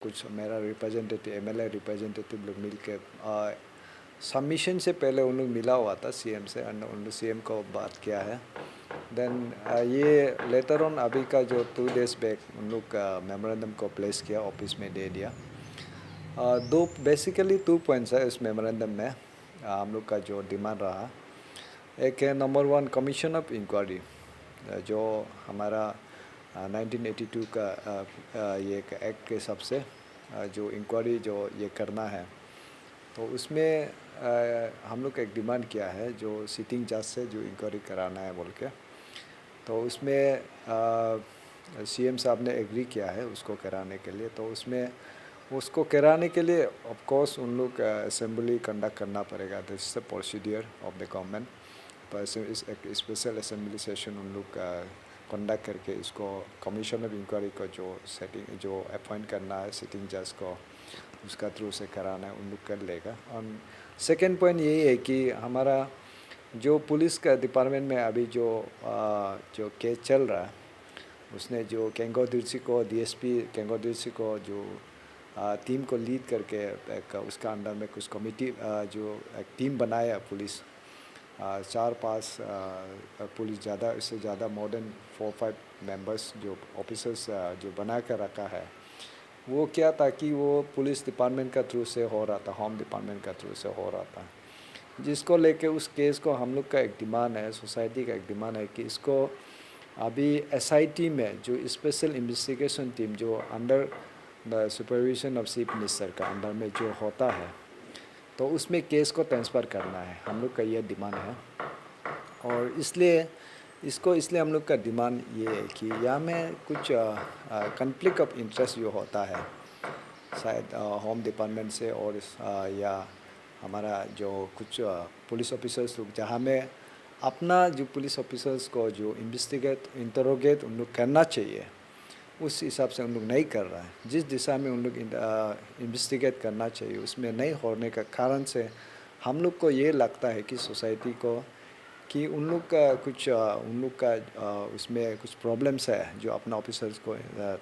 कुछ मेरा representative MLA representative लोग मिल के सबमिशन से पहले उन लोग मिला हुआ था सीएम से और उन लोग सीएम को बात किया है। देन ये लेटर ऑन अभी का जो 2 डेज बैक उन लोग का मेमोरेंडम को प्लेस किया, ऑफिस में दे दिया। दो बेसिकली 2 पॉइंट्स है इस मेमोरेंडम में। हम लोग का जो डिमांड रहा, एक है नंबर 1 कमीशन ऑफ इंक्वायरी, जो हमारा 1982 का ये एक एक्ट के हिसाब से जो इंक्वायरी जो ये करना है, तो उसमें हम लोग एक डिमांड किया है जो सिटिंग जज से जो इंक्वायरी कराना है बोल के। तो उसमें सीएम साहब ने एग्री किया है उसको कराने के लिए। तो उसमें उसको कराने के लिए ऑफ कोर्स उन लोग असेंबली कंडक्ट करना पड़ेगा। This is the procedure of the government. पर इस एक स्पेशल असेंबली सेशन उन लोग कंडक्ट करके इसको कमीशन ऑफ इंक्वायरी को जो सेटिंग जो अपॉइंट करना है सिटिंग जज को, उसका थ्रू से कराना है, उन लोग कर लेगा। और सेकेंड पॉइंट यही है कि हमारा जो पुलिस का डिपार्टमेंट में अभी जो केस चल रहा है, उसने जो केंगो दिर्सी को डीएसपी केंगो दिर्सी को जो टीम को लीड करके एक उसका अंडर में कुछ कमिटी जो एक टीम बनाया पुलिस 4-5 पुलिस ज़्यादा इससे ज़्यादा मोर देन 4-5 मेंबर्स जो ऑफिसर्स जो बना कर रखा है। वो क्या था कि वो पुलिस डिपार्टमेंट का थ्रू से हो रहा था, होम डिपार्टमेंट का थ्रू से हो रहा था, जिसको लेके उस केस को हम लोग का एक डिमांड है, सोसाइटी का एक डिमांड है कि इसको अभी एसआईटी में जो स्पेशल इन्वेस्टिगेशन टीम जो under the supervision of chief minister का अंडर में जो होता है, तो उसमें केस को ट्रांसफ़र करना है, हम लोग का ये डिमांड है। और इसलिए हम लोग का डिमांड ये है कि यहाँ में कुछ कन्फ्लिक्ट ऑफ इंटरेस्ट जो होता है शायद होम डिपार्टमेंट से और या हमारा जो कुछ पुलिस ऑफिसर्स लोग, जहाँ में अपना जो पुलिस ऑफिसर्स को जो इन्वेस्टिगेट इंटरोगेट उन लोग करना चाहिए, उस हिसाब से उन लोग नहीं कर रहा है। जिस दिशा में उन लोग इन्वेस्टिगेट करना चाहिए उसमें नहीं होने का कारण से हम लोग को ये लगता है कि सोसाइटी को कि उन लोग का कुछ उन लोग का उसमें कुछ प्रॉब्लम्स है जो अपना ऑफिसर्स को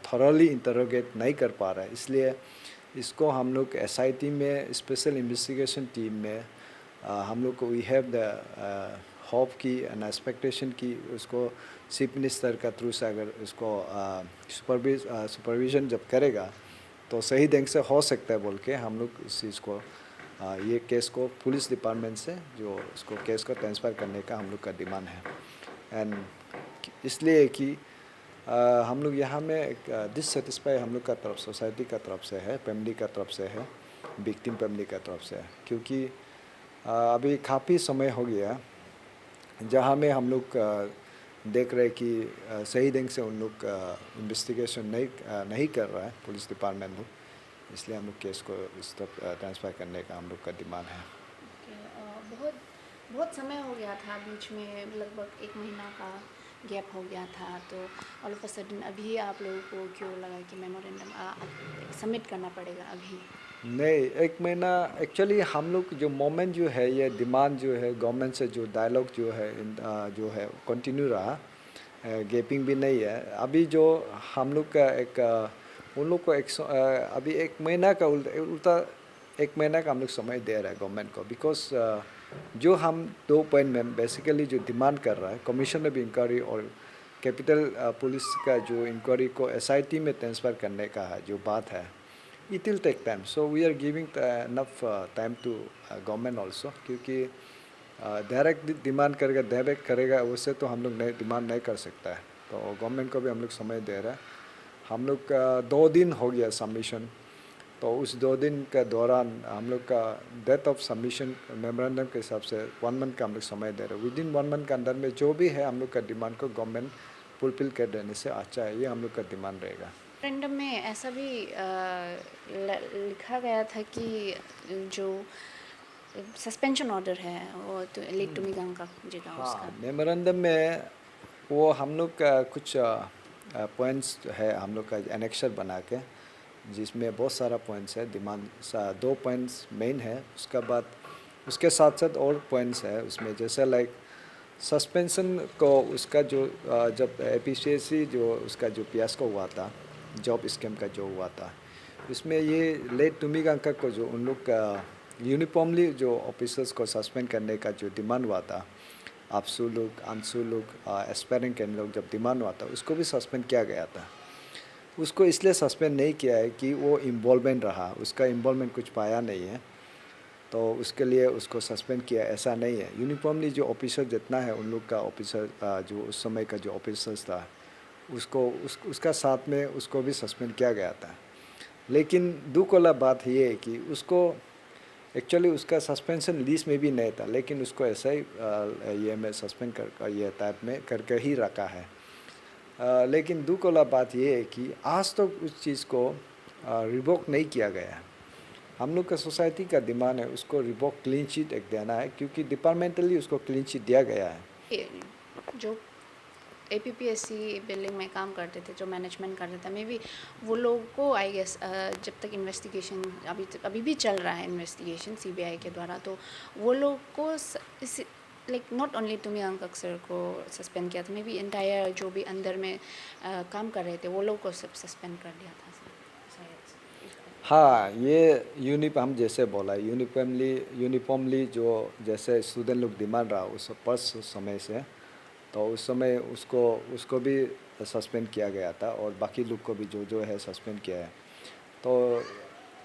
थॉरली इंटरोगेट नहीं कर पा रहा है। इसलिए इसको हम लोग एसआईटी में स्पेशल इन्वेस्टिगेशन टीम में हम लोग को वी हैव द होप की एंड एक्सपेक्टेशन की उसको चीफ मिनिस्टर का थ्रू से अगर उसको सुपरविजन जब करेगा तो सही ढंग से हो सकता है बोल के हम लोग इस चीज़ को ये केस को पुलिस डिपार्टमेंट से जो उसको केस को ट्रांसफ़र करने का हम लोग का डिमांड है। एंड इसलिए कि हम लोग यहाँ में डिससेटिस्फाई हम लोग का तरफ सोसाइटी का तरफ से है, फैमिली का तरफ से है, विक्टिम फैमिली का तरफ से है, क्योंकि अभी काफ़ी समय हो गया जहाँ में हम लोग देख रहे कि सही ढंग से उन लोग इन्वेस्टिगेशन नहीं कर रहा है पुलिस डिपार्टमेंट लोग। इसलिए हम लोग केस को इस तरफ ट्रांसफ़र करने का हम लोग का डिमांड है। बहुत बहुत समय हो गया था, बीच में लगभग 1 महीना का गैप हो गया था, तो ऑल ऑफ अ सडन अभी आप लोगों को क्यों लगा कि मेमोरेंडम सबमिट करना पड़ेगा अभी? नहीं, 1 महीना एक्चुअली हम लोग जो मोमेंट जो है ये डिमांड जो है गवर्नमेंट से जो डायलॉग जो है जो है कंटिन्यू रहा, गैपिंग भी नहीं है। अभी जो हम लोग का एक उन लोग को अभी 1 महीना का उल्टा 1 महीना का हम लोग समय दे रहा है गवर्नमेंट को, बिकॉज जो हम 2 पॉइंट में बेसिकली जो डिमांड कर रहा है कमीशन ऑफ इंक्वायरी और कैपिटल पुलिस का जो इंक्वायरी को एसआईटी में ट्रांसफ़र करने का है जो बात है, it will take time. So we are giving enough time to government also, क्योंकि डायरेक्ट डिमांड करेगा डायरेक्ट करेगा उससे तो हम लोग नहीं डिमांड नहीं कर सकता है। तो गवर्नमेंट को भी हम लोग समय दे रहे हैं। हम लोग का 2 दिन हो गया सबमिशन, तो उस 2 दिन के दौरान हम लोग का डेट ऑफ सबमिशन मेमोरेंडम के हिसाब से 1 मंथ का हम लोग समय दे रहे हैं। विद इन 1 मंथ के अंदर में जो भी है हम लोग का डिमांड को गवर्नमेंट फुलफिल कर देने से अच्छा है, ये हम लोग का डिमांड रहेगा। मेमोरेंडम में ऐसा भी लिखा गया था कि जो सस्पेंशन ऑर्डर है वो तो लेट टू मिगांग का जगह उसका। हाँ, मेमोरेंडम में वो हम लोग का कुछ पॉइंट्स है, हम लोग का एनेक्सर बना के, जिसमें बहुत सारा पॉइंट्स है। डिमांड 2 पॉइंट्स मेन है, उसका बाद उसके साथ साथ और पॉइंट्स है उसमें, जैसे लाइक सस्पेंशन को उसका जो जब एपीसीएससी जो उसका जो पियास्को हुआ था, जॉब स्कैम का जो हुआ था, इसमें ये लेट तुमिगांका को जो उन लोग का यूनिफॉर्मली जो ऑफिसर्स को सस्पेंड करने का जो डिमांड हुआ था, आपसू लोग, अंशु लोग, एस्पायरिंग कैंडिडेट लोग जब डिमांड हुआ था, उसको भी सस्पेंड किया गया था। उसको इसलिए सस्पेंड नहीं किया है कि वो इन्वॉल्वमेंट रहा, उसका इन्वॉल्वमेंट कुछ पाया नहीं है, तो उसके लिए उसको सस्पेंड किया, ऐसा नहीं है। यूनिफॉर्मली जो ऑफिसर जितना है उन लोग का ऑफिसर जो उस समय का जो ऑफिसर्स था उसको उसका साथ में उसको भी सस्पेंड किया गया था। लेकिन दुख वाला बात ये है कि उसको एक्चुअली उसका सस्पेंशन लिस्ट में भी नहीं था, लेकिन उसको ऐसा ही ये में सस्पेंड कर ये टाइप में करके ही रखा है। लेकिन दुख वाला बात ये है कि आज तक तो उस चीज़ को रिवोक नहीं किया गया है। हम लोग का सोसाइटी का डिमांड है उसको रिवोक क्लीन शीट एक देना है, क्योंकि डिपार्टमेंटली उसको क्लीन शीट दिया गया है। जो APPSC बिल्डिंग में काम करते थे, जो मैनेजमेंट करते थे, मे बी वो लोग को आई गेस जब तक इन्वेस्टिगेशन अभी भी चल रहा है इन्वेस्टिगेशन CBI के द्वारा, तो वो लोग को लाइक नॉट ओनली तुमिगांका सर को सस्पेंड किया था, मे बी एंटायर जो भी अंदर में काम कर रहे थे वो लोग को सब सस्पेंड कर दिया था शायद। हाँ, ये हम जैसे बोला यूनिफॉर्मली जो जैसे स्टूडेंट लोग डिमांड रहा उस फर्स्ट समय से, तो उस समय उसको भी सस्पेंड किया गया था और बाकी लोग को भी जो है सस्पेंड किया है। तो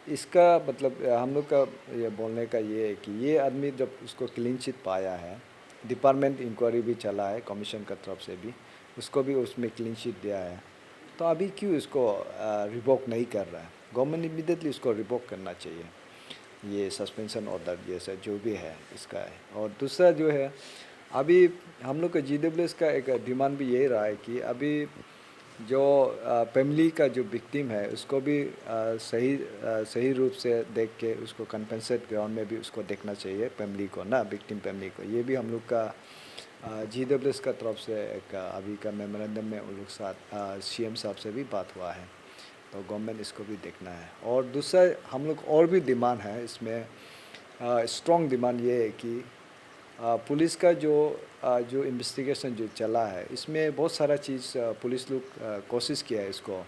इसका मतलब हम लोग का ये बोलने का ये है कि ये आदमी जब उसको क्लीन चिट पाया है, डिपार्टमेंट इंक्वायरी भी चला है कमीशन का तरफ से भी, उसको भी उसमें क्लीन चिट दिया है, तो अभी क्यों इसको रिवोक नहीं कर रहा है? गवर्नमेंट इमीडिएटली उसको रिवोक करना चाहिए, ये सस्पेंशन ऑर्डर जैसा जो भी है इसका है। और दूसरा जो है, अभी हम लोग का GWS का एक डिमांड भी यही रहा है कि अभी जो फैमिली का जो विक्टिम है उसको भी सही रूप से देख के उसको कंपनसेट ग्राउंड में भी उसको देखना चाहिए, फैमिली को ना, विक्टिम फैमिली को। ये भी हम लोग का GWS का तरफ से एक अभी का मेमोरेंडम में उन लोग साथ CM साहब से भी बात हुआ है, तो गवर्नमेंट इसको भी देखना है। और दूसरा हम लोग और भी डिमांड है इसमें, स्ट्रॉन्ग डिमांड ये है कि पुलिस का जो इन्वेस्टिगेशन जो चला है इसमें बहुत सारा चीज़ पुलिस लोग कोशिश किया है इसको,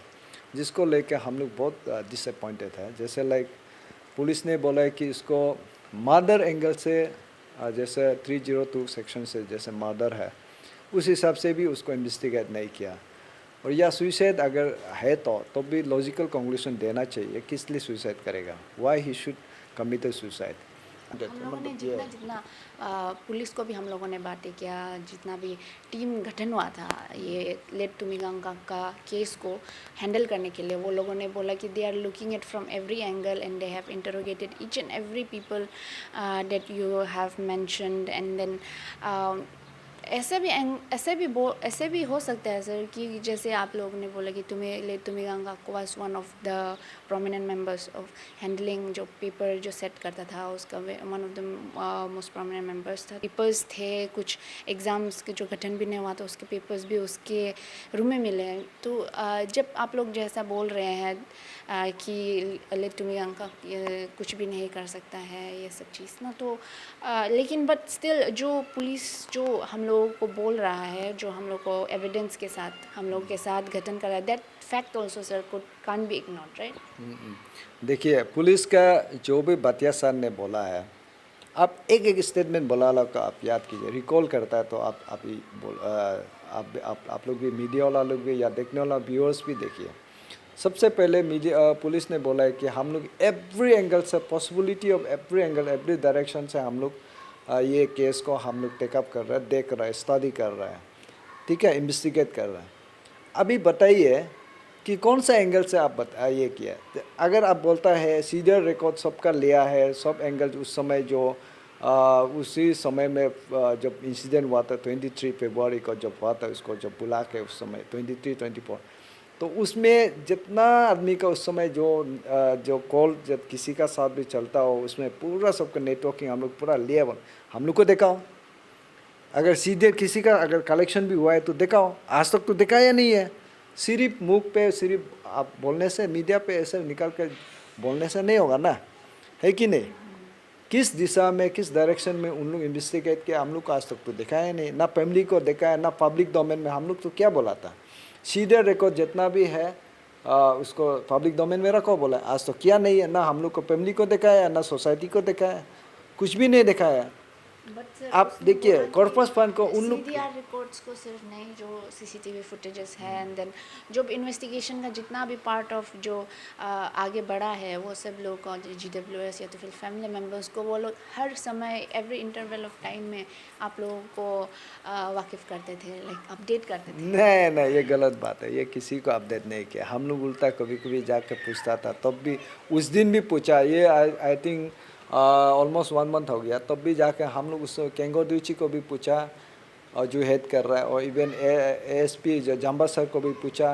जिसको लेकर हम लोग बहुत डिसअपॉइंटेड है। जैसे लाइक पुलिस ने बोला है कि इसको मर्डर एंगल से जैसे 302 सेक्शन से जैसे मर्डर है उस हिसाब से भी उसको इन्वेस्टिगेट नहीं किया। और या सुसाइड अगर है तो भी लॉजिकल कंक्लूजन देना चाहिए, किस लिए सुसाइड करेगा, why he should commit suicide. हम लोगों ने जितना पुलिस को भी हम लोगों ने बातें किया, जितना भी टीम गठन हुआ था ये लेट तुमिगांका का केस को हैंडल करने के लिए, वो लोगों ने बोला कि they are looking it from every angle and they have interrogated each and every people that you have mentioned, and then ऐसे भी हो सकता है सर कि जैसे आप लोगों ने बोला कि Tumigangka was one of the prominent members of handling, जो पेपर जो सेट करता था उसका one of the most prominent members था। पेपर्स थे, कुछ एग्ज़ाम्स के जो गठन भी नहीं हुआ था उसके पेपर्स भी उसके रूम में मिले हैं। तो जब आप लोग जैसा बोल रहे हैं कि लेट तुमिगांका कुछ भी नहीं कर सकता है ये सब चीज़ ना, तो लेकिन बट स्टिल जो पुलिस जो हम लोगों को बोल रहा है, जो हम लोग को एविडेंस के साथ हम लोग के साथ गठन कर रहा है, that fact also sir can't be ignored, right? देखिए पुलिस का जो भी बतिया सर ने बोला है, आप एक स्टेटमेंट बोला लो का आप याद कीजिए, रिकॉल करता है तो आप ही बोल आप लोग भी, मीडिया वाला लोग भी या देखने वाला व्यूअर्स भी देखिए। सबसे पहले पुलिस ने बोला है कि हम लोग एवरी एंगल से, possibility of every angle, every direction से हम लोग ये केस को हम लोग टेकअप कर रहे हैं, देख रहे हैं, स्टडी कर रहे हैं, ठीक है, इन्वेस्टिगेट कर रहे हैं। अभी बताइए कि कौन सा एंगल से आप ये किया। अगर आप बोलता है सीधे रिकॉर्ड सबका लिया है, सब एंगल उस समय जो उसी समय में जब इंसिडेंट हुआ था 23 फरवरी को जब हुआ था, उसको जब बुला के उस समय 23-24, तो उसमें जितना आदमी का उस समय जो कॉल जब किसी का साथ भी चलता हो उसमें पूरा सबका नेटवर्किंग हम लोग पूरा लिया, हम लोग को दिखाओ। अगर सीधे किसी का अगर कलेक्शन भी हुआ है तो दिखाओ, आज तक तो दिखाया नहीं है। सिर्फ मुख पे, सिर्फ आप बोलने से, मीडिया पे ऐसे निकाल कर बोलने से नहीं होगा ना, है कि नहीं? किस दिशा में, किस डायरेक्शन में उन लोग इन्वेस्टिगेट किया, हम लोग को आज तक तो दिखाया नहीं, ना फैमिली को दिखाया, ना पब्लिक डोमेन में। हम लोग तो क्या बोला था, सीधे रिकॉर्ड जितना भी है उसको पब्लिक डोमेन में रखो, बोला आज तो किया नहीं है, ना हम लोग को फैमिली को दिखाया, ना सोसाइटी को दिखाया, कुछ भी नहीं दिखाया। बट सर आप देखिए कॉर्पस फंड को उन लोग सीडीआर रिकॉर्ड्स को सिर्फ नहीं, जो सीसीटीवी फुटेजेस है एंड देन जो इन्वेस्टिगेशन का जितना भी पार्ट ऑफ जो आगे बढ़ा है वो सब लोग को GWS या तो फिर फैमिली मेम्बर्स को वो लोग हर समय एवरी इंटरवल ऑफ टाइम में आप लोगों को वाकिफ़ करते थे, लाइक अपडेट करते थे। नहीं नहीं, ये गलत बात है, ये किसी को अपडेट नहीं किया। हम लोग उल्टा कभी कभी जाकर पूछता था, तब भी उस दिन भी पूछा, ये आई थिंक ऑलमोस्ट 1 मंथ हो गया, तब भी जाकर हम लोग उस केंगो दुची को भी पूछा, और जो हेड कर रहा है, और इवन ASP जो जम्बा सर को भी पूछा,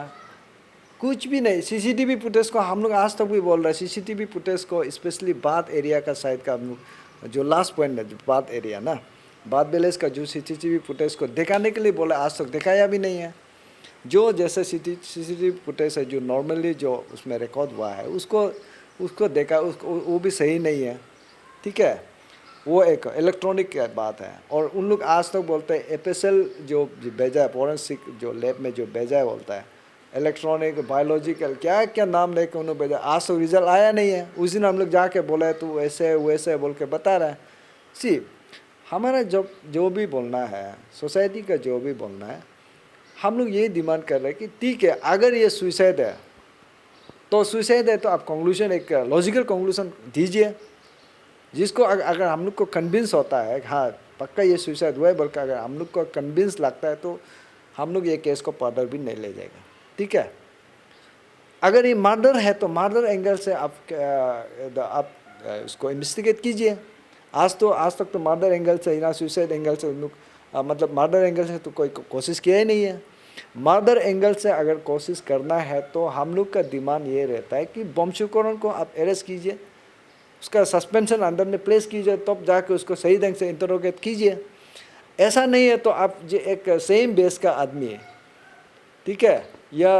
कुछ भी नहीं। CCTV फुटेज को हम लोग आज तक भी बोल रहे हैं, CCTV फुटेज को स्पेशली बात एरिया का साइड का हम लोग जो लास्ट पॉइंट है, जो बात एरिया ना, बात विलेज का जो CCTV फुटेज को दिखाने के लिए बोला, आज तक दिखाया भी नहीं है। जो जैसे CCTV फुटेज है जो नॉर्मली जो उसमें रिकॉर्ड हुआ है, उसको देखा, उसको वो भी सही नहीं है, ठीक है। वो एक इलेक्ट्रॉनिक बात है, और उन लोग आज तक बोलते हैं FSL जो भेजा है, फॉरेंसिक जो लैब में जो भेजा है, बोलता है इलेक्ट्रॉनिक बायोलॉजिकल क्या क्या नाम लेके उन्होंने भेजा, आज तक रिजल्ट आया नहीं है। उस दिन हम लोग जाके बोला है तो ऐसे वैसे बोल के बता रहा है। सी हमारा जो भी बोलना है, सोसाइटी का जो भी बोलना है, हम लोग ये डिमांड कर रहे हैं कि ठीक है, अगर ये सुसाइड है तो आप कंक्लूजन, एक लॉजिकल कंक्लूजन दीजिए, जिसको अगर हम लोग को कन्विंस होता है हाँ पक्का ये सुसाइड हुआ है, बल्कि अगर हम लोग को कन्विंस लगता है तो हम लोग ये केस को फर्दर भी नहीं ले जाएगा, ठीक है। अगर ये मर्डर है तो मर्डर एंगल से आप उसको इन्वेस्टिगेट कीजिए। आज तक तो मर्डर एंगल से ना सुसाइड एंगल से उन लोग मतलब मर्डर एंगल से तो कोई कोशिश किया ही नहीं है। मर्डर एंगल से अगर कोशिश करना है तो हम लोग का डिमांड ये रहता है कि बमशुकरण को आप अरेस्ट कीजिए, उसका सस्पेंशन अंदर में प्लेस कीजिए, तब जाके उसको सही ढंग से इंटरोगेट कीजिए। ऐसा नहीं है तो आप जो एक सेम बेस का आदमी है, ठीक है, या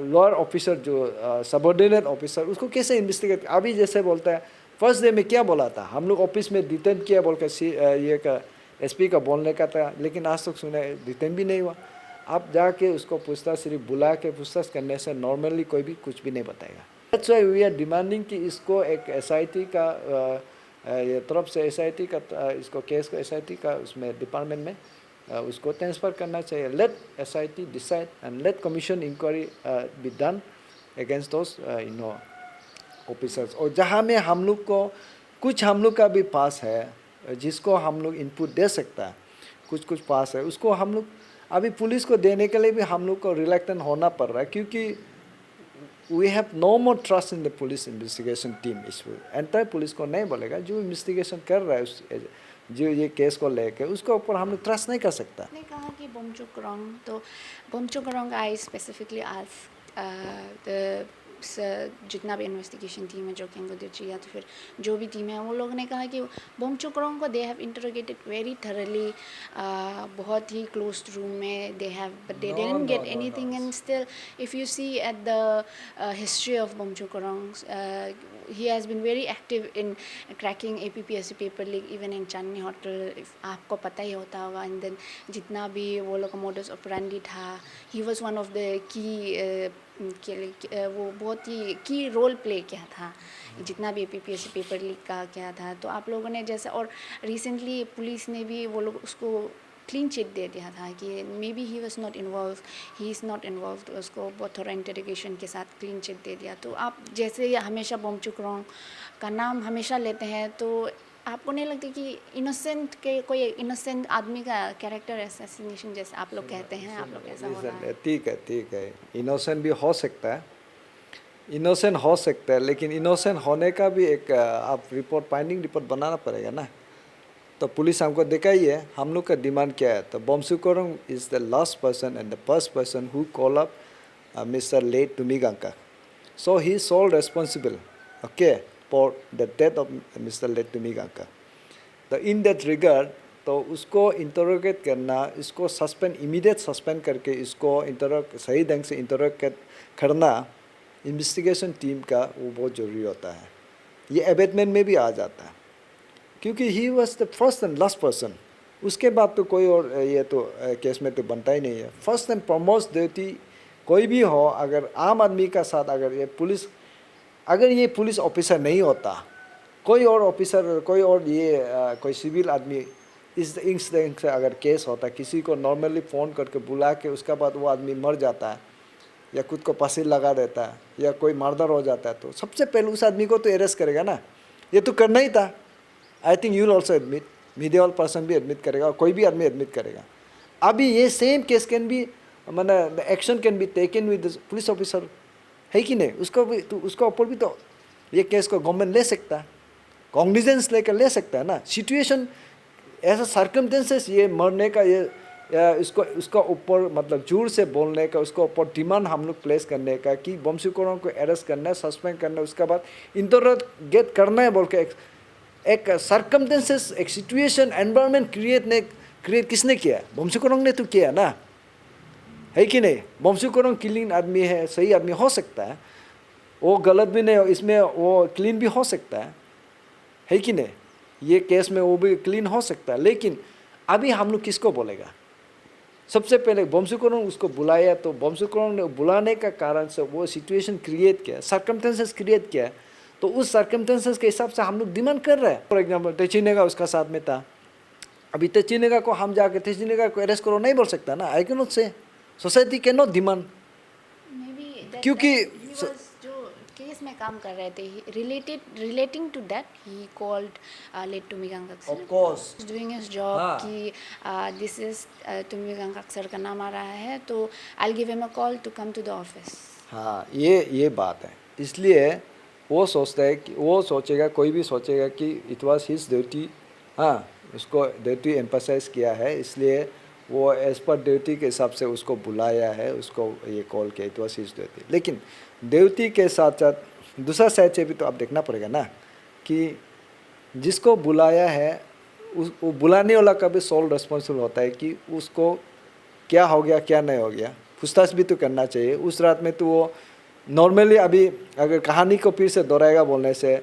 लोअर ऑफिसर जो सबऑर्डिनेट ऑफिसर, उसको कैसे इन्वेस्टिगेट। अभी जैसे बोलता है फर्स्ट डे में क्या बोला था, हम लोग ऑफिस में डिटेन किया बोल कर ये का SP का बोलने का था, लेकिन आज तक सुना डिटेन भी नहीं हुआ। आप जाके उसको पूछताछ सिर्फ बुला के पूछताछ करने से नॉर्मली कोई भी कुछ भी नहीं बताएगा। That's why we are demanding कि इसको एक SIT का ये तरफ से SIT का इसको केस को SIT का उसमें डिपार्टमेंट में उसको ट्रांसफ़र करना चाहिए। Let SIT decide and let commission inquiry be done against those officers. और जहाँ में हम लोग को कुछ हम लोग का भी पास है जिसको हम लोग इनपुट दे सकता है, कुछ पास है, उसको हम लोग अभी पुलिस को देने के लिए भी हम लोग को रिलैक्टेंट होना पड़ रहा है, क्योंकि we have no more trust in the police investigation team. इस एंटायर पुलिस को नहीं बोलेगा, जो इन्वेस्टिगेशन कर रहा है उस जो ये केस को लेके उसके ऊपर हम लोग ट्रस्ट नहीं कर सकता। आपने कहा कि बोमचुकरोंग, तो बोमचुकरोंग आई स्पेसिफिकली आज जितना भी इन्वेस्टिगेशन टीम है, जो केंगो दुची या तो फिर जो भी टीम है, वो लोगों ने कहा कि बोमचुकरोंग को they have interrogated very thoroughly, बहुत ही क्लोज रूम में they have, but they didn't get anything. And still if you see at the history of Bomchukrong, he has been very active in cracking APPSC paper leak even in Chandni Hotel, आपको पता ही होता होगा। And then जितना भी वो लोग का modus operandi था, he was one of the key वो बहुत ही की रोल प्ले किया था जितना भी APPSC पेपर लीक का क्या था। तो आप लोगों ने जैसा, और रिसेंटली पुलिस ने भी वो लोग उसको क्लीन चिट दे दिया था कि may be he was not involve, he is not involve, उसको बहुत थोड़ा इंटरोगेशन के साथ क्लीन चिट दे दिया। तो आप जैसे हमेशा बोमचुकरोंग का नाम हमेशा लेते हैं, तो आपको नहीं लगता कि इनोसेंट के कोई इनोसेंट आदमी का कैरेक्टर असैसिनेशन जैसे आप लोग कहते हैं, आप लोग ऐसा हो रहा है? ठीक है, इनोसेंट भी हो सकता है, इनोसेंट हो सकता है, लेकिन इनोसेंट होने का भी एक आप रिपोर्ट, फाइंडिंग रिपोर्ट बनाना पड़ेगा ना। तो पुलिस हमको देखा ही है, हम लोग का डिमांड क्या है। तो Bomchukrong is the last person and the first person who call up Mr. Late Tumigangka. So he is sole responsible, okay, for the death of Mr. Late Tumigangka. तो इन दैट रिगार्ड तो उसको interrogate करना, इसको suspend, immediate suspend करके इसको सही ढंग से इंटरोगेट करना इन्वेस्टिगेशन टीम का वो बहुत ज़रूरी होता है। ये अबेटमेंट में भी आ जाता है, क्योंकि he was the first and last person. उसके बाद तो कोई और ये तो केस में तो बनता ही नहीं है। फर्स्ट एंड फॉरमोस्ट ड्यूटी कोई भी हो, अगर आम आदमी का साथ अगर ये पुलिस ऑफिसर नहीं होता, कोई और ऑफिसर, कोई और कोई सिविल आदमी इस इंसिडेंट से अगर केस होता, किसी को नॉर्मली फ़ोन करके बुला के उसके बाद वो आदमी मर जाता है या खुद को फांसी लगा देता है या कोई मर्डर हो जाता है, तो सबसे पहले उस आदमी को तो अरेस्ट करेगा ना। ये तो करना ही था। I think you will also admit, media वाल पर्सन भी एडमिट करेगा और कोई भी आदमी एडमिट करेगा। अभी ये सेम केस कैन बी मैंने action can be taken with police officer, है कि नहीं? उसका ऊपर भी तो ये केस को गवर्नमेंट ले सकता है, कॉग्निजेंस लेकर ले सकता है ना। सिचुएशन ऐसा सर्कमस्टेंसेस, ये मरने का, ये उसका ऊपर मतलब जोर से बोलने का, उसका ऊपर डिमांड हम लोग प्लेस करने का कि बमशुकरों को अरेस्ट करना है, सस्पेंड करना है, उसके बाद इंटरोगेट करना है बोल के एक सर्कमस्टेंसेस, एक सिचुएशन, एनवायरनमेंट क्रिएट किसने किया? बमशुकरों ने तो किया ना, है कि नहीं? बमशुकरों क्लीन आदमी है, सही आदमी हो सकता है, वो गलत भी नहीं हो, इसमें वो क्लीन भी हो सकता है कि नहीं? ये केस में वो भी क्लीन हो सकता है। लेकिन अभी हम लोग किसको बोलेगा? सबसे पहले बमशुकरों उसको बुलाया, तो बमशुकरों ने बुलाने का कारण से वो सिचुएशन क्रिएट किया, सर्कमस्टेंसेस क्रिएट किया, तो उस सर्कमस्टेंसेस के हिसाब से हम लोग डिमांड कर रहे हैं। फॉर एग्जाम्पल तेचिनेगा उसका साथ में था, अभी तेचिनेगा को हम जाके तेचिनेगा को अरेस्ट करो नहीं बोल सकता ना। I can not say, society can not demand, क्योंकि जो केस में काम कर रहे थे, relating to that he called late Tumigang अक्सर, of course doing his job कि दिस इज तुमिगांग अक्सर का नाम आ रहा है, तो I give him a call to come to the office. हाँ, ये बात है। इसलिए वो सोचता है कि वो सोचेगा, कोई भी सोचेगा कि इट वाज हिज ड्यूटी, हाँ उसको ड्यूटी एम्फसाइज किया है, इसलिए वो एज पर ड्यूटी के हिसाब से उसको बुलाया है, उसको ये कॉल किया, इट वाज हिज ड्यूटी। लेकिन ड्यूटी के साथ साथ दूसरा साइड से भी तो आप देखना पड़ेगा ना कि जिसको बुलाया है वो बुलाने वाला का भी सोल रिस्पॉन्सिबल होता है कि उसको क्या हो गया, क्या नहीं हो गया, पूछताछ भी तो करना चाहिए। उस रात में तो वो नॉर्मली, अभी अगर कहानी को फिर से दोहराएगा बोलने से,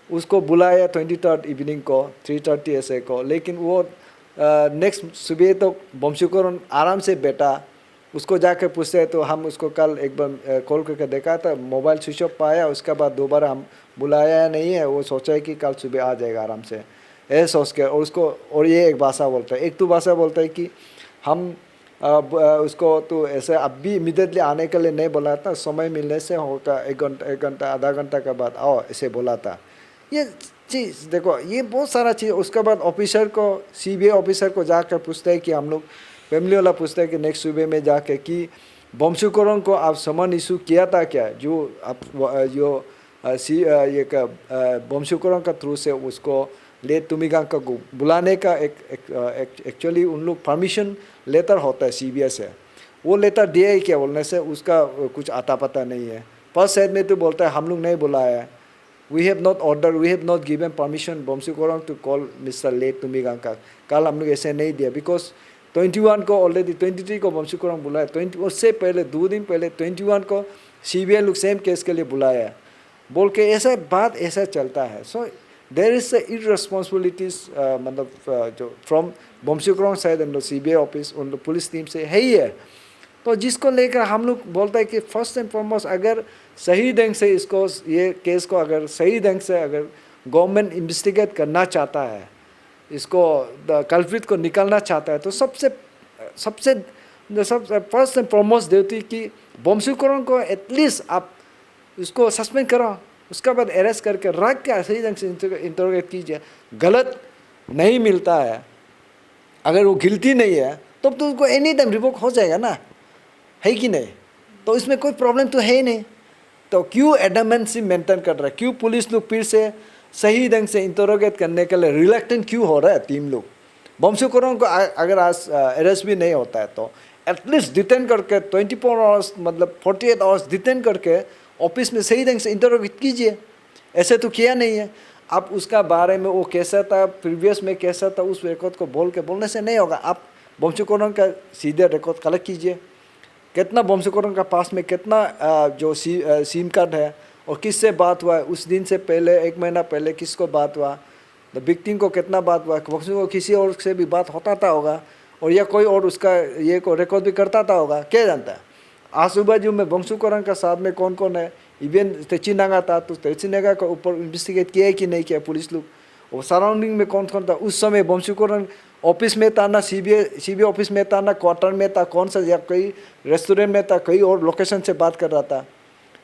उसको बुलाया 23rd इवनिंग को 3:30 ऐसे को, लेकिन वो नेक्स्ट सुबह तो बमशुकरों आराम से बैठा, उसको जाकर पूछते हैं तो हम उसको कल एक बार कॉल करके देखा था, मोबाइल स्विच ऑफ पाया, उसके बाद दोबारा हम बुलाया नहीं है, वो सोचा है कि कल सुबह आ जाएगा आराम से, ऐसे सोच के। और उसको और ये एक भाषा बोलता है, एक तो भाषा बोलता है कि हम उसको तो ऐसे अब भी इमीडिएटली आने के लिए नहीं बोला था, समय मिलने से होगा, 1 घंटा आधा घंटा के बाद आओ ऐसे बोला था। ये चीज़ देखो, ये बहुत सारा चीज़। उसके बाद ऑफिसर को, सीबीआई ऑफिसर को जाकर पूछते हैं कि हम लोग फैमिली वाला पूछते हैं कि नेक्स्ट सुबह में जाके कि बमशुकरों को आप समन इशू किया था क्या, जो आप ये बमशुकरों का थ्रू से उसको ले तुमिगांग का बुलाने का एक्चुअली उन लोग परमिशन लेटर होता है सीबीआई से, वो लेटर दिया ही क्या बोलने से उसका कुछ आता पता नहीं है। फर्स्ट साइड में तो बोलता है हम लोग नहीं बुलाया है, we have not given permission Bomchukrong to call mister late Tumigang का, कल हम लोग ऐसे नहीं दिया, बिकॉज 21 को ऑलरेडी 23 को बमशुकरों बुलाया, 20 उससे पहले 2 दिन पहले 21 को सीबीआई लोग सेम केस के लिए बुलाया बोल के, ऐसा बात ऐसा चलता है। सो देर इज इररेस्पॉन्सिबिलिटीज मतलब जो from Bomchukrong side and CBI office उन पुलिस टीम से है ही है। तो जिसको लेकर हम लोग बोलते हैं कि फर्स्ट एंड फॉरमोस्ट अगर सही ढंग से इसको, ये केस को अगर सही ढंग से अगर गवर्नमेंट इन्वेस्टिगेट करना चाहता है, इसको कल्प्रिट को निकालना चाहता है, तो सबसे फर्स्ट एंड फॉरमोस्ट ड्यूटी कि बमशुकरों को एटलीस्ट आप उसको सस्पेंड करो, उसके बाद अरेस्ट करके रख के सही ढंग से इंटरोगेट कीजिए। गलत नहीं मिलता है, अगर वो गिल्टी नहीं है तब तो उसको एनी टाइम रिवोक हो जाएगा ना, है कि नहीं? तो इसमें कोई प्रॉब्लम तो है ही नहीं। तो क्यों एडमेंसी मेंटेन कर रहा है, क्यों पुलिस लोग फिर से सही ढंग से इंटरोगेट करने के लिए रिलक्टेंट क्यों हो रहा है टीम लोग? बमशुकरों को अगर आज अरेस्ट भी नहीं होता है तो एटलीस्ट डिटेन करके 24 आवर्स मतलब 48 आवर्स डिटेन करके ऑफिस में सही ढंग से इंटरोगेट कीजिए। ऐसे तो किया नहीं है। आप उसका बारे में वो कैसा था, प्रीवियस में कैसा था, उस रिकॉर्ड को बोलने से नहीं होगा। आप बमशुकरों का सीधे रिकॉर्ड कलेक्ट कीजिए, कितना बमशुकरों का पास में कितना जो सिम कार्ड है और किससे बात हुआ है, उस दिन से पहले 1 महीना पहले किसको बात हुआ, द विक्टिम को कितना बात हुआ, बमशुकरों को किसी और से भी बात होता था होगा, और या कोई और उसका ये को रिकॉर्ड भी करता था होगा, क्या जानता है। आजू बाजू में बंशुकरण का साथ में कौन कौन है, इवन तेचिनागा था तो तेचिनागा का ऊपर इन्वेस्टिगेट किया है कि नहीं किया पुलिस लोग, और सराउंडिंग में कौन कौन था उस समय, बंशुकरण ऑफिस में था ना, सीबीआई ऑफिस में था ना, क्वार्टर में था, कौन सा, या कई रेस्टोरेंट में था, कई और लोकेशन से बात कर रहा था।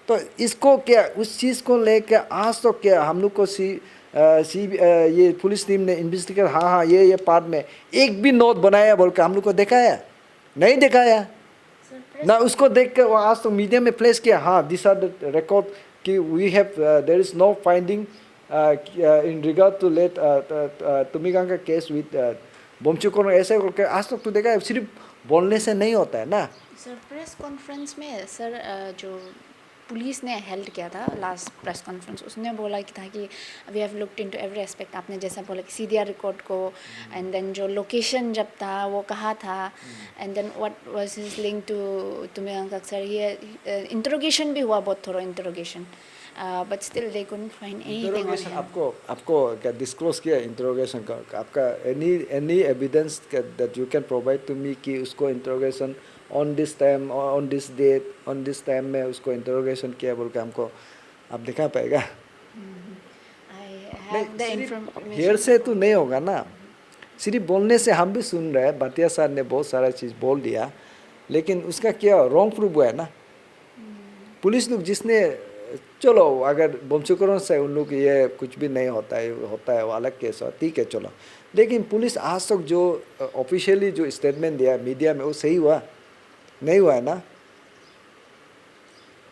तो इसको क्या, उस चीज़ को लेकर आज तो क्या हम लोग को ये पुलिस टीम ने इन्वेस्टिगेट, हाँ हाँ ये पार्ट में एक भी नोट बनाया बोल के हम लोग को दिखाया नहीं, दिखाया ना, उसको देख के वो आज तो मीडिया में प्लेस किया, हाँ दिस आर द रिकॉर्ड कि we have there is no finding in regard to late Tumigang का केस विद बंशुकरण, ऐसे करके आज तक तो देखा है। सिर्फ बोलने से नहीं होता है ना सर। प्रेस कॉन्फ्रेंस में सर जो पुलिस ने हेल्ड किया था लास्ट प्रेस कॉन्फ्रेंस, उसने बोला कि था कि we have looked into every aspect, आपने जैसा बोला कि सीडीआर रिकॉर्ड को, एंड देन जो लोकेशन जब था वो कहा था, and then what was his link to Tumigang sir. ये इंटरोगेशन भी हुआ, बहुत थोड़ा interrogation, but still they couldn't find anything on interrogation. Him. आपको क्या डिस्क्लोज किया इंटरोगेशन का, आपका any evidence that you can provide to me कि उसको interrogation on this time, on this date, on this time में उसको इंटरोगेशन किया बोल के हमको आप दिखा पाएगा? I have the information. Here से तो नहीं होगा ना, सिर्फ बोलने से हम भी सुन रहे हैं, भाटिया सर ने बहुत सारा चीज़ बोल दिया, लेकिन उसका क्या रॉन्ग प्रूफ हुआ है ना। पुलिस लोग जिसने, चलो अगर बंशुकरण से उन लोग ये कुछ भी नहीं होता है वो अलग केस है, ठीक है चलो, लेकिन पुलिस आज तक जो ऑफिशियली जो स्टेटमेंट दिया मीडिया में वो सही हुआ नहीं हुआ है ना,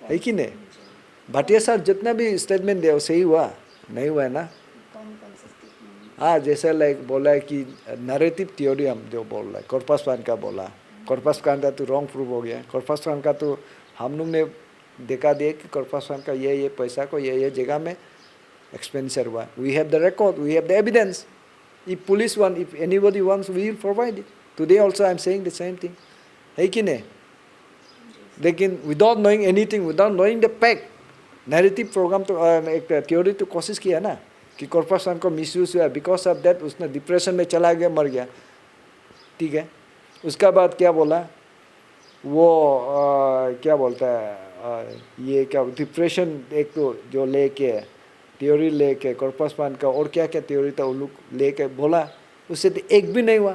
है कि नहीं? भाटिया सर जितना भी स्टेटमेंट दिया वो सही हुआ नहीं हुआ है ना। कौन सा स्टेटमेंट? हाँ, जैसे लाइक बोला है कि नरेटिव थ्योरी हम जो बोल रहा है, कॉर्पस पॉइंट का बोला, कॉर्पस पॉइंट का तो रॉन्ग प्रूफ हो गया। कॉर्पस पॉइंट का तो हम लोग ने देखा दिया कि कॉर्पस पॉइंट का ये पैसा को ये जगह में एक्सपेंडिचर हुआ। We have the record, we have the evidence. If police want, if anybody wants, we will provide it. Today also I am saying the same thing, है कि नहीं? लेकिन without knowing anything, without knowing the fact, narrative programme तो एक theory तो कोशिश किया ना कि कॉर्पस फंड को मिसयूज हुआ, बिकॉज ऑफ दैट उसने डिप्रेशन में चला गया, मर गया, ठीक है। उसका बाद क्या बोला वो, क्या बोलता है, ये क्या डिप्रेशन एक तो जो लेके थ्योरी लेके कॉर्पस फंड का, और क्या क्या थ्योरी था वो लोग लेके बोला, उससे तो एक भी नहीं हुआ।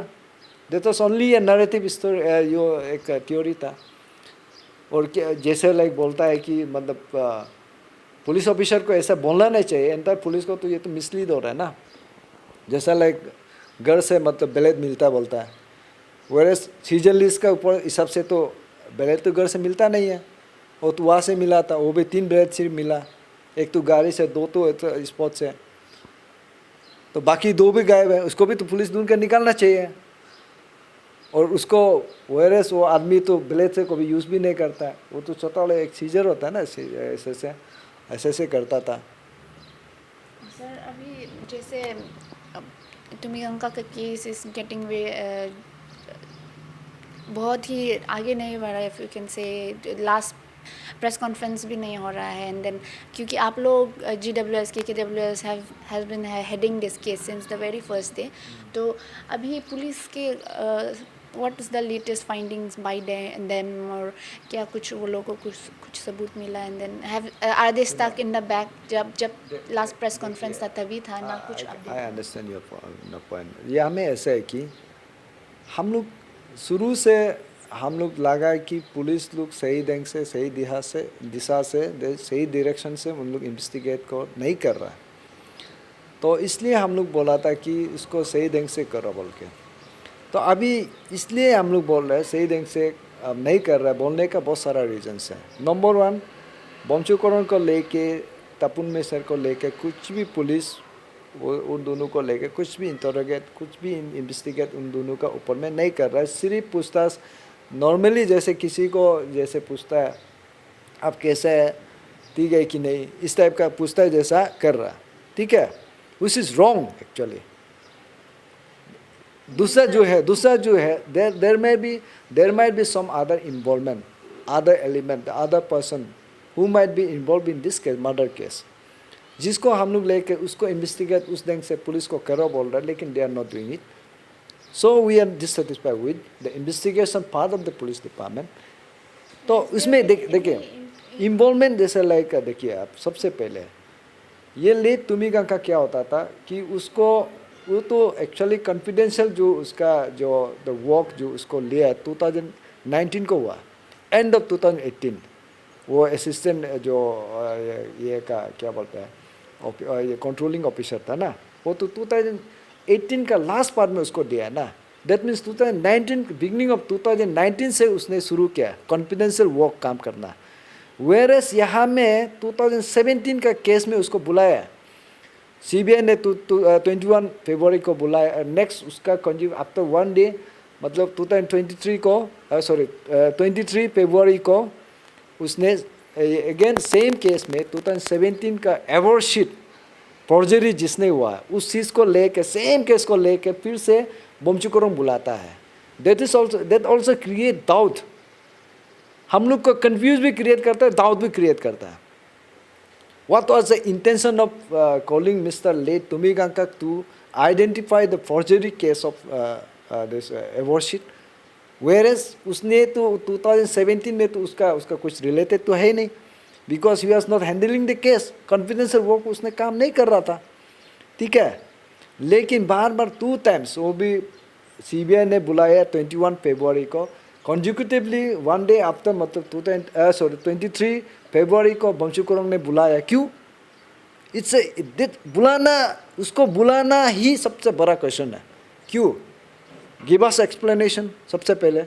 That was only a narrative story, यो एक थ्योरी था। और क्या जैसे लाइक बोलता है कि मतलब पुलिस ऑफिसर को ऐसा बोलना नहीं चाहिए, एंटायर पुलिस को, तो ये तो मिसलीड हो रहा है ना। जैसा लाइक घर से मतलब ब्लेड मिलता बोलता है, वेरे सीजन लिस्ट का ऊपर हिसाब से तो ब्लेड तो घर से मिलता नहीं है, वो तो वहाँ से मिला था, वो भी 3 ब्लेड सिर्फ मिला, एक तो गाड़ी से, 2 तो स्पॉट से, तो बाकी 2 भी गायब है। उसको भी तो पुलिस ढूंढ कर निकालना चाहिए। और उसको वेरेस वो आदमी तो ब्लेड से कभी यूज़ भी नहीं करता है, वो तो छोटा वाला एक सीजर होता है ना, ऐसे से करता था। सर अभी जैसे तुमिगांग का केस इज गेटिंग वे, बहुत ही आगे नहीं बढ़ रहा है, if you can say last press conference भी नहीं हो रहा है, एंड देन क्योंकि आप लोग GWS KWS has been heading this case since the very first day, तो अभी पुलिस के what is the latest findings by them, और क्या कुछ वो लोगों को कुछ सबूत मिला, and then have are they stuck in the back, जब लास्ट प्रेस कॉन्फ्रेंस था तभी था ना कुछ आई अंडरस्टैंड योर पॉइंट। ये हमें ऐसा है कि हम लोग शुरू से हम लोग लगा है कि पुलिस लोग सही ढंग से, सही दिशा से सही डायरेक्शन से उन लोग इन्वेस्टिगेट को नहीं कर रहा है, तो इसलिए हम लोग बोला था कि इसको सही ढंग से करो बोल के। तो अभी इसलिए हम लोग बोल रहे हैं सही ढंग से अब नहीं कर रहा है, बोलने का बहुत सारा रीजन्स है। नंबर 1, बंशुकरण को लेके, तपुन मिश्र को लेके कुछ भी पुलिस वो उन दोनों को लेके कुछ भी इंटरोगेट, कुछ भी इन्वेस्टिगेट उन दोनों का ऊपर में नहीं कर रहा है। सिर्फ पूछताछ नॉर्मली जैसे किसी को जैसे पूछता है आप कैसे है, ठीक है कि नहीं, इस टाइप का पूछताछ जैसा कर रहा है, ठीक है, विच इज़ रॉन्ग एक्चुअली। दूसरा जो है there might be some other involvement, other element, other person who might be involved in this case, murder case, जिसको हम लोग लेके उसको इन्वेस्टिगेट उस ढंग से पुलिस को करो बोल रहा है, लेकिन they are not doing it. So we are dissatisfied with the investigation part of the police department. तो उसमें देखिए इन्वॉल्वमेंट जैसे लाइक देखिए आप सबसे पहले ये लेट तुमिगा का क्या होता था कि उसको वो तो एक्चुअली कॉन्फिडेंशियल जो उसका जो द वर्क जो उसको लिया 2019 को हुआ एंड ऑफ 2018 वो असिस्टेंट जो ये का क्या बोलते हैं ये कंट्रोलिंग ऑफिसर था ना वो तो 2018 का लास्ट पार्ट में उसको दिया ना दैट मीन्स 2019 बिगनिंग ऑफ 2019 से उसने शुरू किया कॉन्फिडेंशियल वर्क काम करना वेरस यहाँ में 2017 का केस में उसको बुलाया सीबीआई ने 21 फरवरी को बुलाया नेक्स्ट उसका कंज्यूम आफ्टर वन डे मतलब 2023 को 23 फरवरी को उसने अगेन सेम केस में 2017 का एवॉर्ड शीट फॉर्जरी जिसने हुआ उस चीज़ को लेके सेम केस को लेके फिर से बोमचुकोरोंग बुलाता है दैट ऑल्सो क्रिएट डाउट हम लोग को कंफ्यूज भी क्रिएट करता है डाउट भी क्रिएट करता है What was the intention of calling Mr. Late Tumigangkak to identify the forgery case of this award sheet? Whereas उसने तो 2017 में तो उसका कुछ रिलेटेड तो है नहीं because he was not handling the case confidential work उसने काम नहीं कर रहा था ठीक है लेकिन बार बार 2 टाइम्स वो भी सीबीआई ने बुलाया 21 फरवरी को कॉन्जिक्यूटिवली वन डे आफ्टर मतलब 23 फरवरी को बोमचुकोरोंग ने बुलाया क्यों इट्स बुलाना उसको बुलाना ही सबसे बड़ा क्वेश्चन है क्यों गिव अस एक्सप्लेनेशन सबसे पहले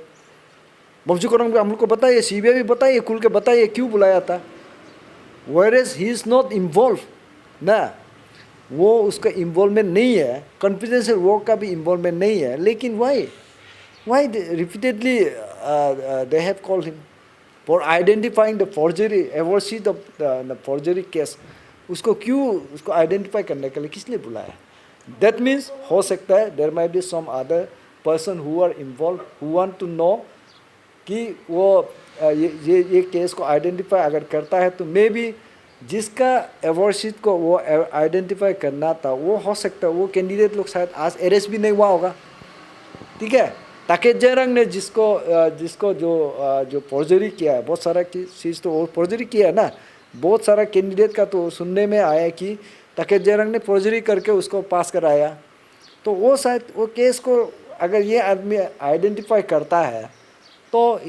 बोमचुकोरोंग हम लोग को बताइए सीबीआई भी बताइए खुल के बताइए क्यों बुलाया था whereas he is not involve ना वो उसका इन्वॉल्वमेंट नहीं है कॉन्फिडेंशियल वर्क का भी इन्वॉल्वमेंट नहीं है लेकिन why repeatedly they have called him for identifying the forgery ever sheet of the forgery case उसको क्यों उसको आइडेंटिफाई करने के लिए किस लिए बुलाया दैट मीन्स हो सकता है there might be some other person who are involved who want to know कि वो ये केस को आइडेंटिफाई अगर करता है तो मे बी जिसका अवार्ड शीट को वो आइडेंटिफाई करना था वो हो सकता है वो कैंडिडेट लोग शायद आज अरेस्ट भी नहीं हुआ होगा ठीक है ताकेत जयरंग ने जिसको जो फॉर्जरी किया है बहुत सारा चीज़ तो वो फॉर्जरी किया है ना बहुत सारा कैंडिडेट का तो सुनने में आया कि ताकेत जयरंग ने फॉर्जरी करके उसको पास कराया तो वो शायद वो केस को अगर ये आदमी आइडेंटिफाई करता है तो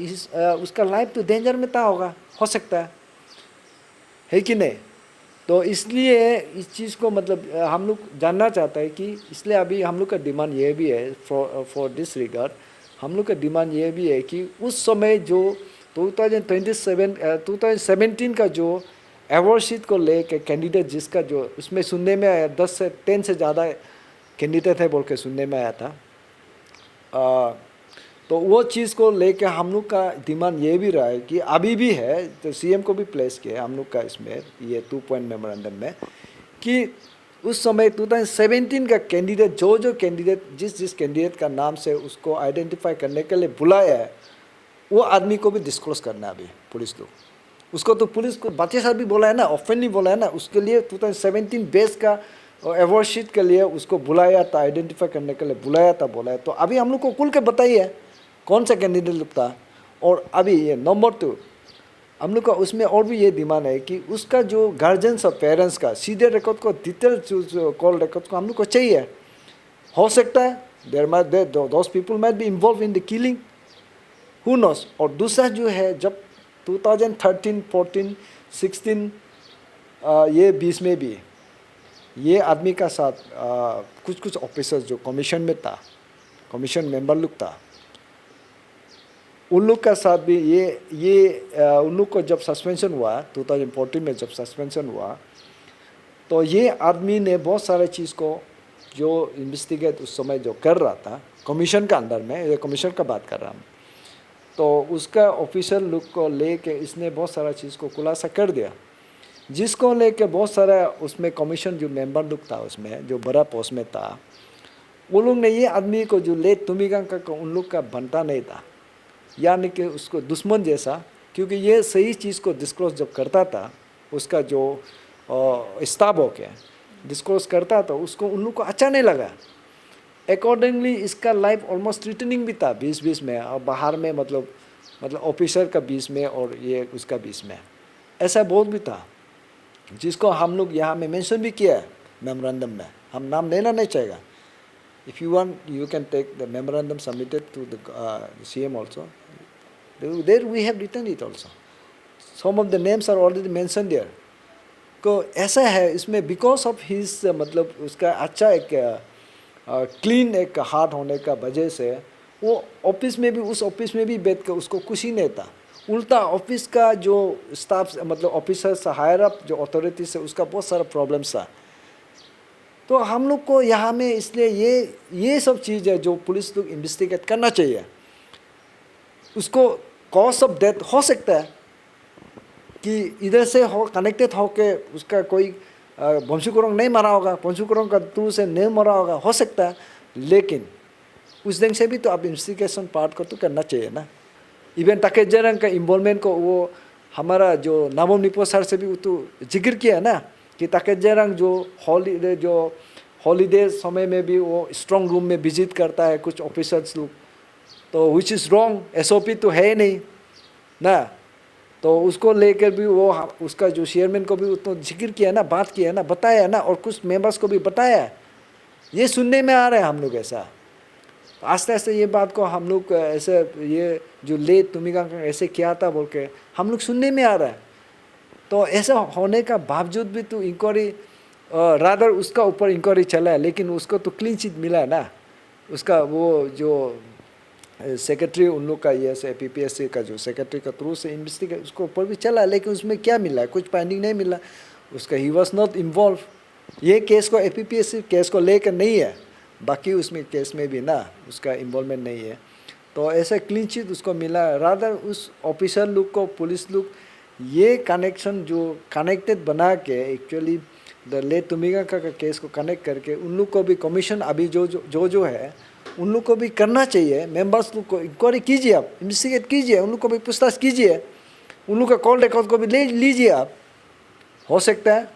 उसका लाइफ तो डेंजर में था होगा हो सकता है कि नहीं तो इसलिए इस चीज़ को मतलब हम लोग जानना चाहते हैं कि इसलिए अभी हम लोग का डिमांड ये भी है फॉर दिस रिगार्ड हम लोग का डिमांड ये भी है कि उस समय जो 2017 का जो अवार्ड शीट को लेके कैंडिडेट जिसका जो उसमें सुनने में आया 10 से 10 से ज़्यादा कैंडिडेट है बोल के सुनने में आया था तो वो चीज़ को लेके हम लोग का डिमांड ये भी रहा है कि अभी भी है तो सीएम को भी प्लेस किया हम लोग का इसमें ये 2 पॉइंट मेमोरेंडम में कि उस समय 2017 का कैंडिडेट जो कैंडिडेट जिस कैंडिडेट का नाम से उसको आइडेंटिफाई करने के लिए बुलाया है वो आदमी को भी डिस्क्लोज करना है अभी पुलिस लोग उसको तो पुलिस को बातें साथ भी बोला है ना ऑफेंडली बोला है ना उसके लिए 2017 बेस का अवार्ड शीट के लिए उसको बुलाया था आइडेंटिफाई करने के लिए बुलाया था बोला है तो अभी हम लोग को खुल के बताइए कौन सा कैंडिडेट लोग था और अभी ये नंबर 2 हम लोग का उसमें और भी ये डिमांड है कि उसका जो गार्जियंस और पेरेंट्स का सीधे रिकॉर्ड को डिटेल कॉल रिकॉर्ड को हम लोग को चाहिए हो सकता है those people might be involved in the killing who knows और दूसरा जो है जब 2013, 14, 16 ये 20 में भी ये आदमी का साथ कुछ ऑफिसर्स जो कमीशन में था कमीशन मेंबर लोग था उन लोग का साथ भी ये उन लोग को जब सस्पेंशन हुआ 2014 में जब सस्पेंशन हुआ तो ये आदमी ने बहुत सारे चीज़ को जो इन्वेस्टिगेट उस समय जो कर रहा था कमीशन का अंदर में ये कमीशन का बात कर रहा हूँ तो उसका ऑफिसर लोग को लेके इसने बहुत सारा चीज़ को खुलासा कर दिया जिसको लेके बहुत सारा उसमें कमीशन जो मेंबर लोग था उसमें जो बड़ा पोस्ट में था वो लोग ने ये आदमी को जो लेट तुमिगांकक का उन लोग का बनता नहीं था यानी कि उसको दुश्मन जैसा क्योंकि ये सही चीज़ को डिस्क्लोज जब करता था उसका जो स्टाफ हो के डिस्क्लोज करता था उसको उन लोग को अच्छा नहीं लगा अकॉर्डिंगली इसका लाइफ ऑलमोस्ट थ्रेटनिंग भी था 2020 में और बाहर में मतलब मतलब ऑफिसर का बीच में और ये उसका बीच में, ऐसा बहुत भी था जिसको हम लोग यहाँ में मेंशन भी किया है मेमोरेंडम में, हम नाम लेना नहीं चाहेगा. If you want, you can take the memorandum submitted to the CM also. There we have written it also. Some of the names are already mentioned there. को ऐसा है इसमें बिकॉज ऑफ हिज मतलब उसका अच्छा एक क्लीन एक heart होने का वजह से वो ऑफिस में भी, उस ऑफिस में भी बैठ कर उसको कुछ ही नहीं था. उल्टा ऑफिस का जो स्टाफ मतलब ऑफिसर से हायर अप जो अथॉरिटी से उसका बहुत सारा प्रॉब्लम्स था. तो हम लोग को यहाँ में इसलिए ये सब चीज़ है जो पुलिस लोग इन्वेस्टिगेट करना चाहिए. उसको कॉज ऑफ डेथ हो सकता है कि इधर से हो कनेक्टेड हो के उसका कोई बंशु कुरंग नहीं मरा होगा, बंशु कुरंग का थ्रू से नहीं मरा होगा, हो सकता है. लेकिन उस दिन से भी तो आप इन्वेस्टिगेशन पार्ट को तो करना चाहिए ना. इवन ताके जरंग का इन्वॉल्वमेंट को वो हमारा जो नामोम निपो सर से भी वो तो जिक्र किया है ना कि ताके जरंग जो हॉलीडे समय में भी वो स्ट्रॉन्ग रूम में विजिट करता है कुछ ऑफिसर्स लोग, तो विच इज़ रॉन्ग. SOP तो है नहीं ना. तो उसको लेकर भी वो उसका जो चेयरमैन को भी उतना जिक्र किया ना, बात किया ना, बताया ना, और कुछ मेंबर्स को भी बताया. ये सुनने में आ रहा है हम लोग ऐसा. आस्ते आस्ते ये बात को हम लोग ऐसे ये जो ले तुमिका ऐसे किया था बोल के हम लोग सुनने में आ रहा है. तो ऐसा होने का बावजूद भी तो इंक्वायरी रादर उसका ऊपर इंक्वायरी चला है, लेकिन उसको तो क्लीन चिट मिला है ना. उसका वो जो सेक्रेटरी उन लोग का ये PPSC का जो सेक्रेटरी का थ्रू से इन्वेस्टिगेट उसको ऊपर भी चला, लेकिन उसमें क्या मिला है, कुछ फाइंडिंग नहीं मिला उसका. He was not involve. ये केस को APPSC केस को लेकर नहीं है, बाकी उसमें केस में भी ना उसका इन्वॉल्वमेंट नहीं है. तो ऐसा क्लीन चिट उसको मिला है. रादर उस ऑफिसर लोग को पुलिस लोग ये कनेक्शन जो कनेक्टेड बना के एक्चुअली द ले तुमिका का केस को कनेक्ट करके उन लोग को भी कमीशन अभी जो है उन लोग को भी करना चाहिए. मेंबर्स लोग को इंक्वायरी कीजिए, आप इन्वेस्टिगेट कीजिए, उन लोग को भी पूछताछ कीजिए, उन लोग का कॉल रिकॉर्ड को भी ले लीजिए आप. हो सकता है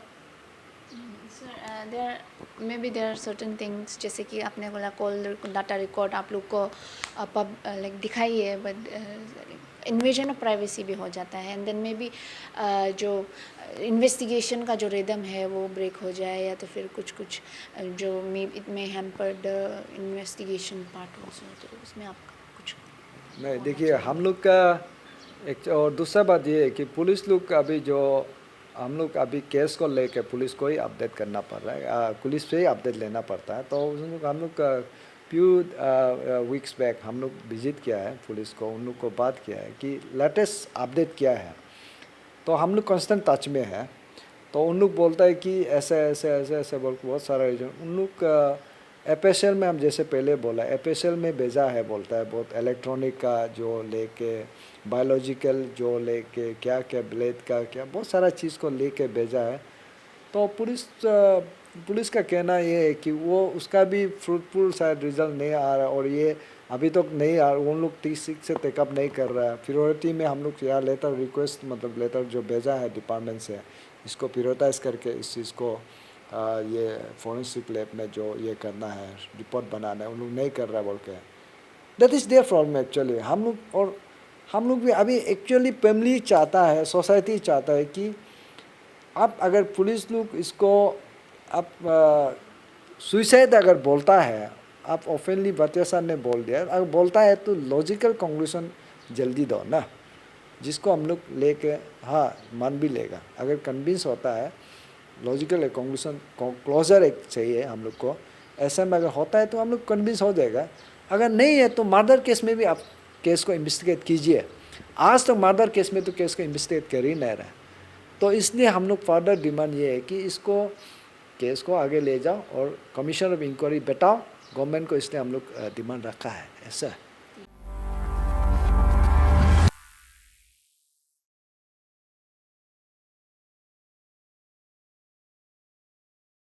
maybe there are certain things जैसे कि आपने बोला कॉल डाटा रिकॉर्ड आप लोग को लाइक दिखाइए, बट इन्वेजन ऑफ प्राइवेसी भी हो जाता है. एंड देन मे बी जो इन्वेस्टिगेशन का जो रिदम है वो ब्रेक हो जाए, या तो फिर कुछ जो may it may hamper the investigation part also. तो उसमें आपका कुछ नहीं. देखिए हम लोग का एक और दूसरा बात ये है कि पुलिस लोग अभी जो हम लोग अभी केस को लेकर पुलिस को ही अपडेट करना पड़ रहा है, पुलिस से ही अपडेट लेना पड़ता है. तो हम लोग का फ्यू वीक्स बैक हम लोग विजिट किया है पुलिस को, उन लोग को बात किया है कि लेटेस्ट अपडेट क्या है. तो हम लोग कांस्टेंट टच में है. तो उन लोग बोलता है कि ऐसे ऐसे ऐसे ऐसे बोल के बहुत सारा रीजन उन लोग FSL में हम जैसे पहले बोला FSL में भेजा है बोलता है. बहुत इलेक्ट्रॉनिक का जो लेके बायोलॉजिकल जो लेके क्या क्या ब्लेड का क्या बहुत सारा चीज़ को लेके भेजा है. तो पुलिस का कहना ये है कि वो उसका भी फ्रूटफुल शायद रिजल्ट नहीं आ रहा, और ये अभी तक नहीं आ रहा. उन लोग T6 से टेकअप नहीं कर रहा है. प्रियोरिटी में हम लोग यहाँ लेटर रिक्वेस्ट मतलब लेटर जो भेजा है डिपार्टमेंट से, इसको प्रियोरिटाइज करके इस चीज़ को ये फोरेंसिक लैब में जो ये करना है रिपोर्ट बनाना है, उन लोग नहीं कर रहा बोल के. That is their problem actually. हम लोग भी अभी एक्चुअली फैमिली चाहता है, सोसाइटी चाहता है कि आप अगर पुलिस लोग इसको आप सुइसाइड अगर बोलता है, आप ओपनली बतिया सर ने बोल दिया, अगर बोलता है तो लॉजिकल कंक्लूजन जल्दी दो ना, जिसको हम लोग लेके हाँ मान भी लेगा. अगर कन्विंस होता है लॉजिकल कंक्लूजन क्लोजर एक चाहिए हम लोग को, ऐसा में अगर होता है तो हम लोग कन्विंस हो जाएगा. अगर नहीं है तो मर्डर केस में भी आप केस को इन्वेस्टिगेट कीजिए. आज तक मर्डर केस में तो केस को इन्वेस्टिगेट कर ही नहीं रहा. तो इसलिए हम लोग फर्दर डिमांड ये है कि इसको केस को आगे ले जाओ और कमीशन ऑफ इंक्वायरी बैठाओ गवर्नमेंट को. इसलिए हम लोग डिमांड रखा है ऐसा.